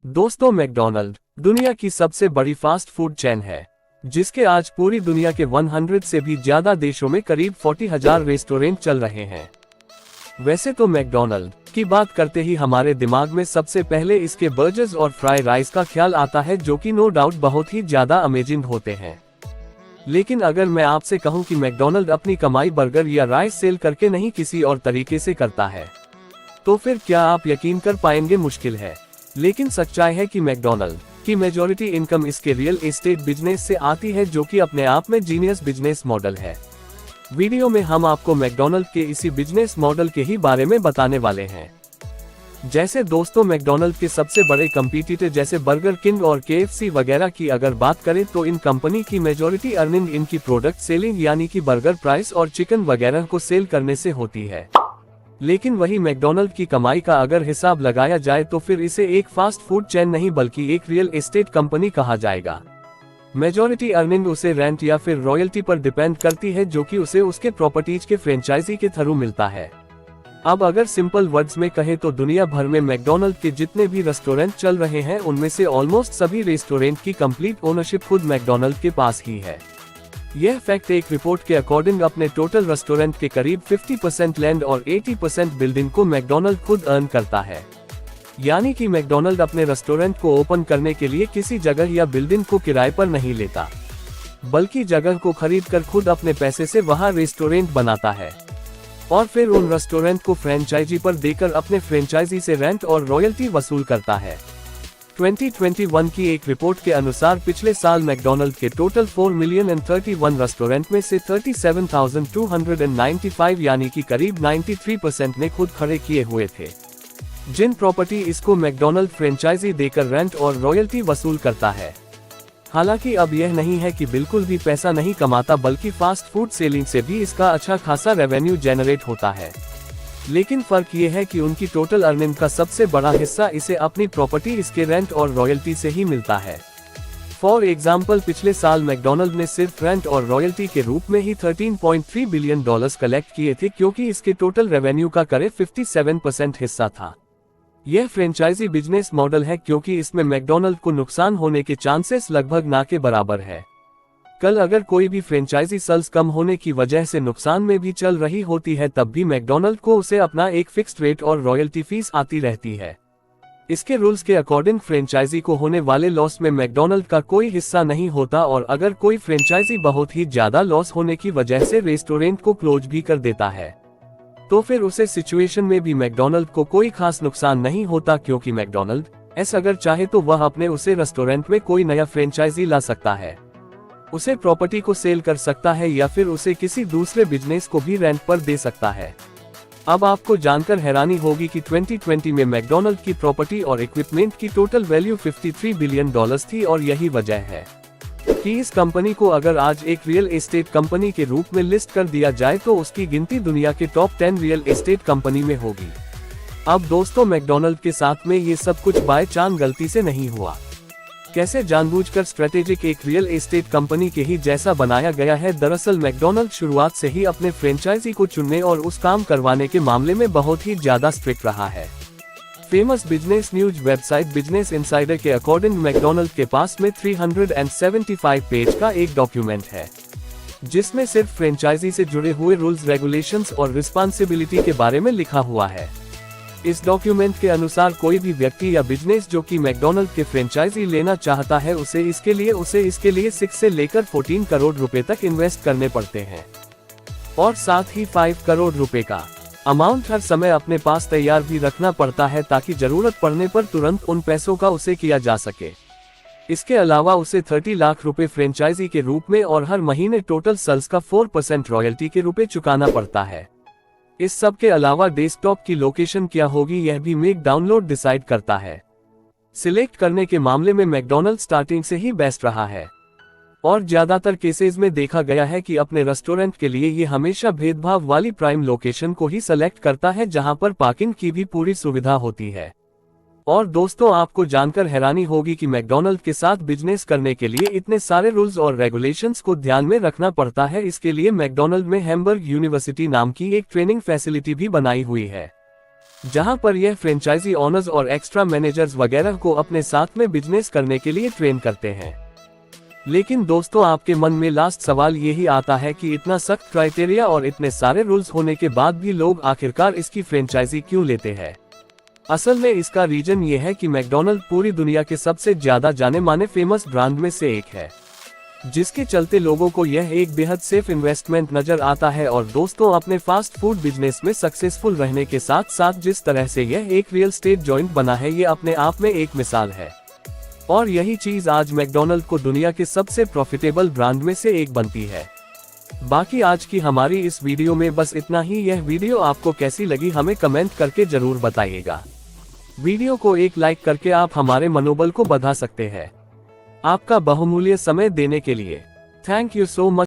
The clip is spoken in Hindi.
दोस्तों, मैकडॉनल्ड दुनिया की सबसे बड़ी फास्ट फूड चेन है, जिसके आज पूरी दुनिया के 100 से भी ज्यादा देशों में करीब 40,000 रेस्टोरेंट चल रहे हैं। वैसे तो मैकडॉनल्ड की बात करते ही हमारे दिमाग में सबसे पहले इसके बर्गर्स और फ्राई राइस का ख्याल आता है, जो कि नो डाउट बहुत ही ज्यादा अमेजिंग होते हैं। लेकिन अगर मैं आपसे कहूं कि मैकडॉनल्ड अपनी कमाई बर्गर या राइस सेल करके नहीं किसी और तरीके से करता है, तो फिर क्या आप यकीन कर पाएंगे? मुश्किल है। लेकिन सच्चाई है कि मैकडॉनल्ड की मेजॉरिटी इनकम इसके रियल एस्टेट बिजनेस से आती है, जो कि अपने आप में जीनियस बिजनेस मॉडल है। वीडियो में हम आपको मैकडॉनल्ड के इसी बिजनेस मॉडल के ही बारे में बताने वाले हैं। जैसे दोस्तों, मैकडॉनल्ड के सबसे बड़े कंपटीटर जैसे बर्गर किंग और KFC वगैरह की अगर बात करें, तो इन कंपनी की मेजॉरिटी अर्निंग इनकी प्रोडक्ट सेलिंग यानी कि बर्गर प्राइस और चिकन वगैरह को सेल करने से होती है। लेकिन वही मैकडॉनल्ड की कमाई का अगर हिसाब लगाया जाए, तो फिर इसे एक फास्ट फूड चेन नहीं बल्कि एक रियल एस्टेट कंपनी कहा जाएगा। मेजॉरिटी अर्निंग उसे रेंट या फिर रॉयल्टी पर डिपेंड करती है, जो कि उसे उसके प्रॉपर्टीज के फ्रेंचाइजी के थ्रू मिलता है। अब अगर सिंपल वर्ड्स में कहें, तो दुनिया भर में मैकडॉनल्ड के जितने भी रेस्टोरेंट चल रहे हैं, उनमें से ऑलमोस्ट सभी रेस्टोरेंट की कंप्लीट ओनरशिप खुद मैकडॉनल्ड के पास ही है। यह फैक्ट एक रिपोर्ट के अकॉर्डिंग अपने टोटल रेस्टोरेंट के करीब 50% लैंड और 80% बिल्डिंग को मैकडॉनल्ड खुद अर्न करता है। यानी कि मैकडॉनल्ड अपने रेस्टोरेंट को ओपन करने के लिए किसी जगह या बिल्डिंग को किराए पर नहीं लेता, बल्कि जगह को खरीद कर खुद अपने पैसे से वहां रेस्टोरेंट बनाता है और फिर उन रेस्टोरेंट को फ्रेंचाइजी पर देकर अपने फ्रेंचाइजी से रेंट और रॉयल्टी वसूल करता है। 2021 की एक रिपोर्ट के अनुसार पिछले साल मैकडॉनल्ड के टोटल 4,031 रेस्टोरेंट में से 37,295 यानी कि करीब 93% ने खुद खड़े किए हुए थे, जिन प्रॉपर्टी इसको मैकडॉनल्ड फ्रेंचाइजी देकर रेंट और रॉयल्टी वसूल करता है। हालांकि अब यह नहीं है कि बिल्कुल भी पैसा नहीं कमाता, बल्कि फास्ट फूड सेलिंग से भी इसका अच्छा खासा रेवेन्यू जनरेट होता है। लेकिन फर्क ये है कि उनकी टोटल अर्निंग का सबसे बड़ा हिस्सा इसे अपनी प्रॉपर्टी, इसके रेंट और रॉयल्टी से ही मिलता है। फॉर एग्जाम्पल, पिछले साल मैकडॉनल्ड ने सिर्फ रेंट और रॉयल्टी के रूप में ही $13.3 बिलियन कलेक्ट किए थे, क्योंकि इसके टोटल रेवेन्यू का करे 57% हिस्सा था। यह फ्रेंचाइजी बिजनेस मॉडल है, क्योंकि इसमें मैकडॉनल्ड को नुकसान होने के चांसेस लगभग ना के बराबर है। कल अगर कोई भी फ्रेंचाइजी सेल्स कम होने की वजह से नुकसान में भी चल रही होती है, तब भी मैकडॉनल्ड को उसे अपना एक फिक्स्ड रेट और रॉयल्टी फीस आती रहती है। इसके रूल्स के अकॉर्डिंग फ्रेंचाइजी को होने वाले लॉस में मैकडॉनल्ड का कोई हिस्सा नहीं होता, और अगर कोई फ्रेंचाइजी बहुत ही ज्यादा लॉस होने की वजह से रेस्टोरेंट को क्लोज भी कर देता है, तो फिर उसे सिचुएशन में भी मैकडॉनल्ड को कोई खास नुकसान नहीं होता, क्योंकि मैकडॉनल्ड अगर चाहे तो वह अपने उसे रेस्टोरेंट में कोई नया फ्रेंचाइजी ला सकता है, उसे प्रॉपर्टी को सेल कर सकता है, या फिर उसे किसी दूसरे बिजनेस को भी रेंट पर दे सकता है। अब आपको जानकर हैरानी होगी कि 2020 में मैकडॉनल्ड की प्रॉपर्टी और इक्विपमेंट की टोटल वैल्यू $53 बिलियन थी, और यही वजह है कि इस कंपनी को अगर आज एक रियल एस्टेट कंपनी के रूप में लिस्ट कर दिया जाए, तो उसकी गिनती दुनिया के टॉप 10 रियल एस्टेट कंपनी में होगी। अब दोस्तों, मैकडॉनल्ड के साथ में ये सब कुछ बाय चांस गलती से नहीं हुआ। कैसे जानबूझकर स्ट्रेटेजिक एक रियल एस्टेट कंपनी के ही जैसा बनाया गया है। दरअसल मैकडॉनल्ड शुरुआत से ही अपने फ्रेंचाइजी को चुनने और उस काम करवाने के मामले में बहुत ही ज्यादा स्ट्रिक्ट रहा है। Famous business news website business insider के अकॉर्डिंग मैकडॉनल्ड के पास में 375 पेज का एक डॉक्यूमेंट है, जिसमें सिर्फ फ्रेंचाइजी से जुड़े हुए रूल्स, रेगुलेशंस और रिस्पॉन्सिबिलिटी के बारे में लिखा हुआ है। इस डॉक्यूमेंट के अनुसार कोई भी व्यक्ति या बिजनेस जो कि मैकडॉनल्ड के फ्रेंचाइजी लेना चाहता है, उसे इसके लिए 6 से लेकर 14 करोड़ रुपए तक इन्वेस्ट करने पड़ते हैं, और साथ ही 5 करोड़ रुपए का अमाउंट हर समय अपने पास तैयार भी रखना पड़ता है, ताकि जरूरत पड़ने पर तुरंत उन पैसों का उसे किया जा सके। इसके अलावा उसे 30 लाख रुपए फ्रेंचाइजी के रूप में और हर महीने टोटल सेल्स का 4% रॉयल्टी के रूप चुकाना पड़ता है। इस सब के अलावा डेस्कटॉप की लोकेशन क्या होगी, यह भी मेक डाउनलोड डिसाइड करता है। सिलेक्ट करने के मामले में मैकडॉनल्ड स्टार्टिंग से ही बेस्ट रहा है, और ज्यादातर केसेस में देखा गया है कि अपने रेस्टोरेंट के लिए ये हमेशा भेदभाव वाली प्राइम लोकेशन को ही सेलेक्ट करता है, जहां पर पार्किंग की भी पूरी सुविधा होती है। और दोस्तों, आपको जानकर हैरानी होगी कि मैकडॉनल्ड के साथ बिजनेस करने के लिए इतने सारे रूल्स और रेगुलेशंस को ध्यान में रखना पड़ता है। इसके लिए मैकडॉनल्ड में हैम्बर्ग यूनिवर्सिटी नाम की एक ट्रेनिंग फैसिलिटी भी बनाई हुई है। जहां पर यह फ्रेंचाइजी ओनर्स और एक्स्ट्रा मैनेजर्स वगैरह को अपने साथ में बिजनेस करने के लिए ट्रेन करते हैं। लेकिन दोस्तों, आपके मन में लास्ट सवाल यही आता है कि इतना सख्त क्राइटेरिया और इतने सारे रूल्स होने के बाद भी लोग आखिरकार इसकी फ्रेंचाइजी क्यों लेते हैं? असल में इसका रीजन ये है कि मैकडॉनल्ड पूरी दुनिया के सबसे ज्यादा जाने माने फेमस ब्रांड में से एक है, जिसके चलते लोगों को यह एक बेहद सेफ इन्वेस्टमेंट नजर आता है। और दोस्तों, अपने फास्ट फूड बिजनेस में सक्सेसफुल रहने के साथ साथ जिस तरह से यह एक रियल स्टेट जॉइंट बना है, ये अपने आप में एक मिसाल है। और यही चीज आज मैकडॉनल्ड को दुनिया के सबसे प्रॉफिटेबल ब्रांड में से एक बनती है। बाकी आज की हमारी इस वीडियो में बस इतना ही। यह वीडियो आपको कैसी लगी हमें कमेंट करके जरूर बताइएगा। वीडियो को एक लाइक करके आप हमारे मनोबल को बढ़ा सकते हैं। आपका बहुमूल्य समय देने के लिए थैंक यू सो मच।